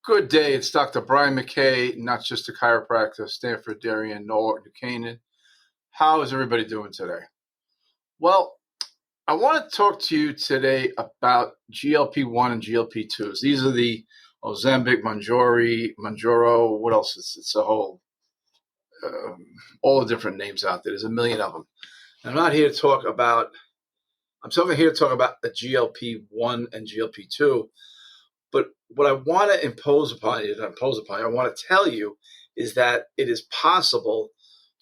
Good day. It's Dr. Brian McKay, not just a chiropractor, Stanford, Darien, New Canaan. How is everybody doing today? Well, I want to talk to you today about GLP-1 and GLP-2s. These are the Ozempic, Manjaro, what else? It's a whole, all the different names out there. There's a million of them. I'm not here to talk about, I'm here to talk about the GLP-1 and GLP-2. But what I want to impose upon you, I want to tell you is that it is possible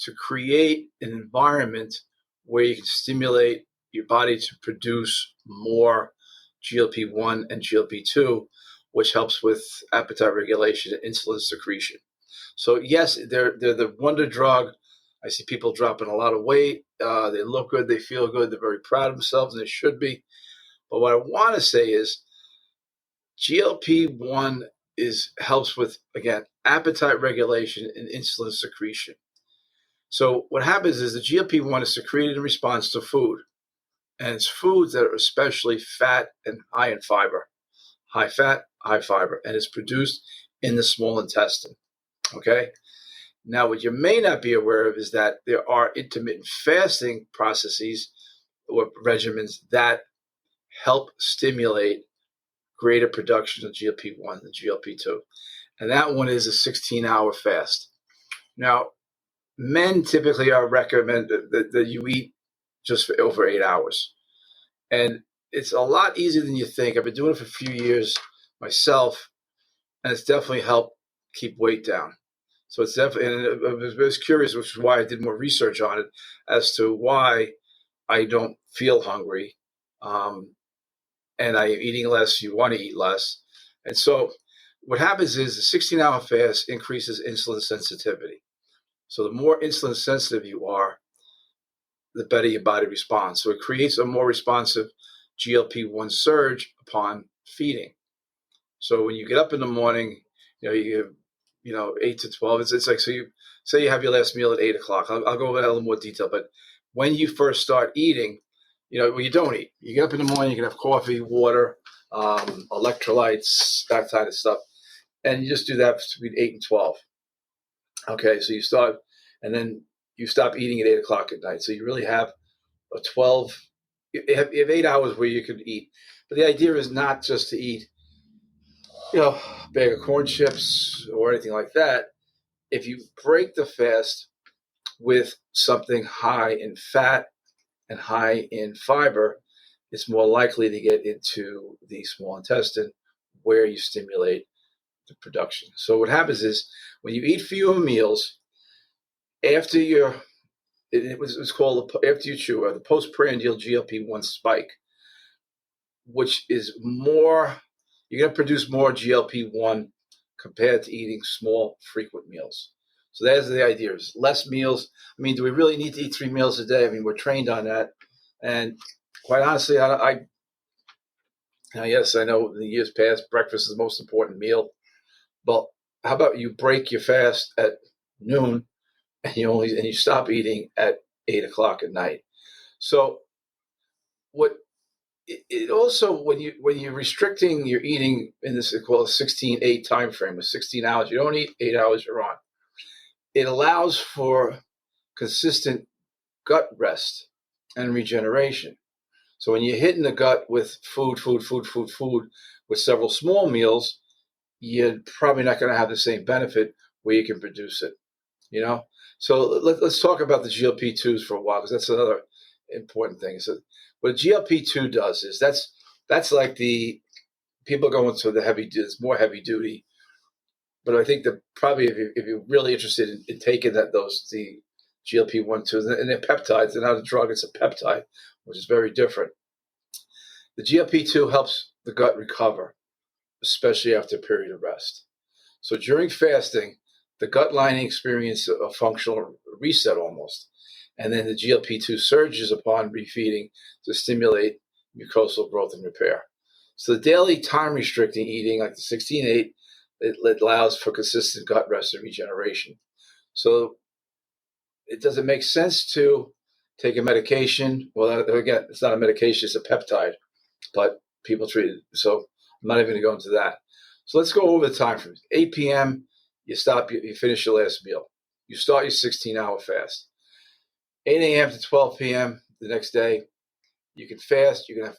to create an environment where you can stimulate your body to produce more GLP-1 and GLP-2, which helps with appetite regulation and insulin secretion. So yes, they're the wonder drug. I see people dropping a lot of weight. They look good. They feel good. They're very proud of themselves, and they should be. But what I want to say is, GLP-1 helps with, again, appetite regulation and insulin secretion. So what happens is the GLP-1 is secreted in response to food. And it's foods that are especially fat and high in fiber. High fat, high fiber. And it's produced in the small intestine. Okay? Now, what you may not be aware of is that there are intermittent fasting processes or regimens that help stimulate greater production of GLP-1 than GLP-2. And that one is a 16-hour fast. Now, men typically are recommended that you eat just for over 8 hours. And it's a lot easier than you think. I've been doing it for a few years myself, and it's definitely helped keep weight down. So it's definitely, and I was curious, which is why I did more research on it, as to why I don't feel hungry. And I am eating less, you want to eat less. And so what happens is the 16-hour fast increases insulin sensitivity. So the more insulin sensitive you are, the better your body responds. So it creates a more responsive GLP-1 surge upon feeding. So when you get up in the morning, you 8 to 12, it's like, so you say you have your last meal at 8 o'clock. I'll go over that in a little more detail. But when you first start eating, you don't eat. You get up in the morning, you can have coffee, water, electrolytes, that kind of stuff. And you just do that between 8 and 12. Okay, so you start, and then you stop eating at 8 o'clock at night. So you really have a 12, you have 8 hours where you can eat. But the idea is not just to eat, a bag of corn chips or anything like that. If you break the fast with something high in fat and high in fiber, it's more likely to get into the small intestine where you stimulate the production. So what happens is when you eat fewer meals, after it's called after you chew, or the postprandial GLP-1 spike, which is more, you're going to produce more GLP-1 compared to eating small, frequent meals. So that's the idea, is less meals. I mean, do we really need to eat 3 meals a day? I mean, we're trained on that. And quite honestly, yes, I know in the years past, breakfast is the most important meal. But how about you break your fast at noon and you stop eating at 8 o'clock at night? So it also, when you're restricting your eating in this called 16-8 time frame of 16 hours, you don't eat 8 hours, you're on. It allows for consistent gut rest and regeneration. So when you're hitting the gut with food with several small meals, you're probably not going to have the same benefit where you can produce it, So let's talk about the GLP-2s for a while, because that's another important thing. So what GLP-2 does is that's like the people going to the it's more heavy duty. But I think that probably if you're really interested in taking the GLP-1, 2, and they're peptides, they're not a drug, it's a peptide, which is very different. The GLP-2 helps the gut recover, especially after a period of rest. So during fasting, the gut lining experiences a functional reset almost. And then the GLP-2 surges upon refeeding to stimulate mucosal growth and repair. So the daily time restricting eating, like the 16-8, it allows for consistent gut rest and regeneration. So it doesn't make sense to take a medication. Well, again, it's not a medication, it's a peptide, but people treat it. So I'm not even going to go into that. So let's go over the time frames. 8 p.m., you stop, you finish your last meal. You start your 16-hour fast. 8 a.m. to 12 p.m. the next day, you can fast. You can have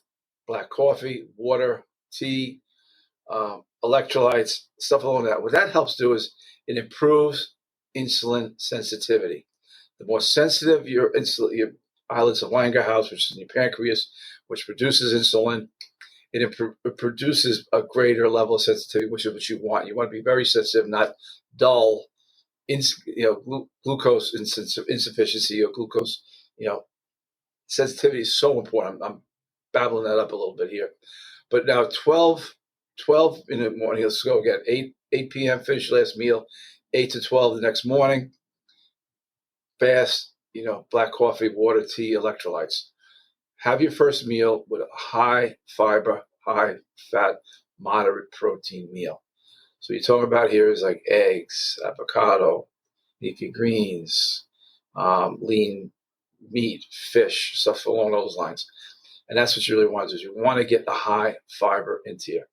black coffee, water, tea, electrolytes, stuff along that. What that helps do is it improves insulin sensitivity. The more sensitive your islets of Langerhans, which is in your pancreas, which produces insulin, it produces a greater level of sensitivity, which is what you want. You want to be very sensitive, not dull. Glucose insufficiency or glucose, sensitivity is so important. I'm babbling that up a little bit here. But now 12 in the morning, let's go again. 8 p.m., finish last meal. 8 to 12 the next morning. Fast, black coffee, water, tea, electrolytes. Have your first meal with a high fiber, high fat, moderate protein meal. So you're talking about here is like eggs, avocado, leafy greens, lean meat, fish, stuff along those lines. And that's what you really want to do. You want to get the high fiber into you.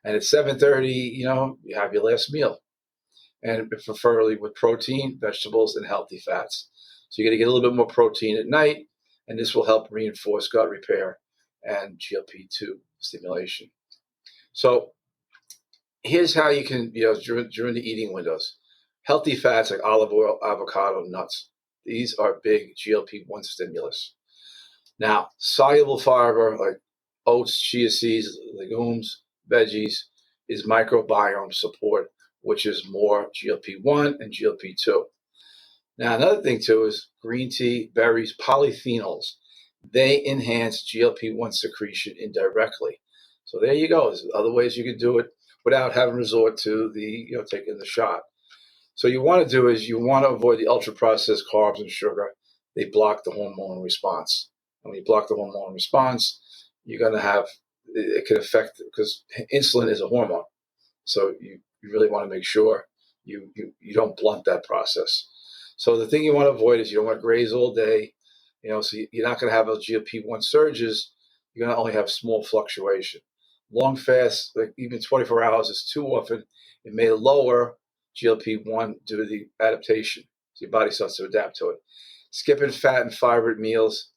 And at 7:30, you have your last meal. And preferably with protein, vegetables, and healthy fats. So you're going to get a little bit more protein at night, and this will help reinforce gut repair and GLP-2 stimulation. So here's how you can, during the eating windows. Healthy fats like olive oil, avocado, nuts. These are big GLP-1 stimulus. Now, soluble fiber like oats, chia seeds, legumes, veggies is microbiome support, which is more GLP-1 and GLP-2. Now, another thing, too, is green tea, berries, polyphenols. They enhance GLP-1 secretion indirectly. So there you go. There's other ways you can do it without having to resort to taking the shot. So you want to do is you want to avoid the ultra-processed carbs and sugar. They block the hormone response. And when you block the hormone response, you're going to have, it can affect, because insulin is a hormone. So you really want to make sure you don't blunt that process. So the thing you want to avoid is you don't want to graze all day. So you're not going to have those GLP-1 surges. You're going to only have small fluctuation. Long fast, like even 24 hours is too often. It may lower GLP-1 due to the adaptation. So your body starts to adapt to it. Skipping fat and fiber meals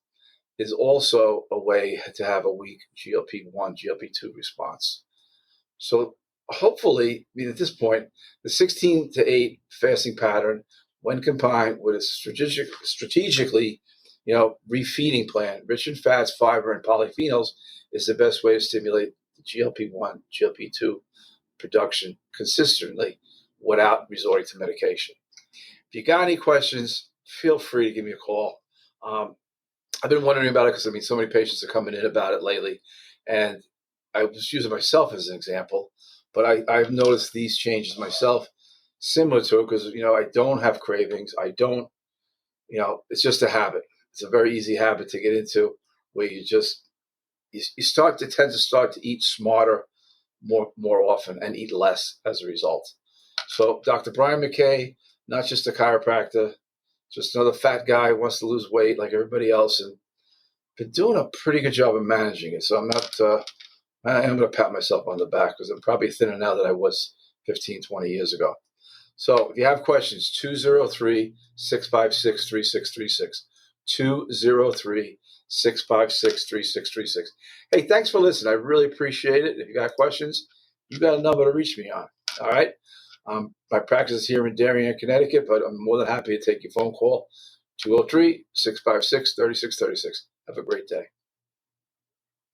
is also a way to have a weak GLP-1, GLP-2 response. So hopefully, at this point, the 16 to 8 fasting pattern, when combined with a strategically, refeeding plan, rich in fats, fiber, and polyphenols, is the best way to stimulate the GLP-1, GLP-2 production consistently without resorting to medication. If you got any questions, feel free to give me a call. I've been wondering about it because, so many patients are coming in about it lately. And I was using myself as an example, but I've noticed these changes myself similar to it because, I don't have cravings. I don't, it's just a habit. It's a very easy habit to get into where you tend to start to eat smarter more often and eat less as a result. So Dr. Brian McKay, not just a chiropractor, just another fat guy who wants to lose weight like everybody else, and been doing a pretty good job of managing it. So I'm going to pat myself on the back because I'm probably thinner now than I was 15, 20 years ago. So if you have questions, 203-656-3636, 203-656-3636. Hey, thanks for listening. I really appreciate it. If you got questions, you got a number to reach me on. All right. My practice is here in Darien, Connecticut, but I'm more than happy to take your phone call, 203-656-3636. Have a great day.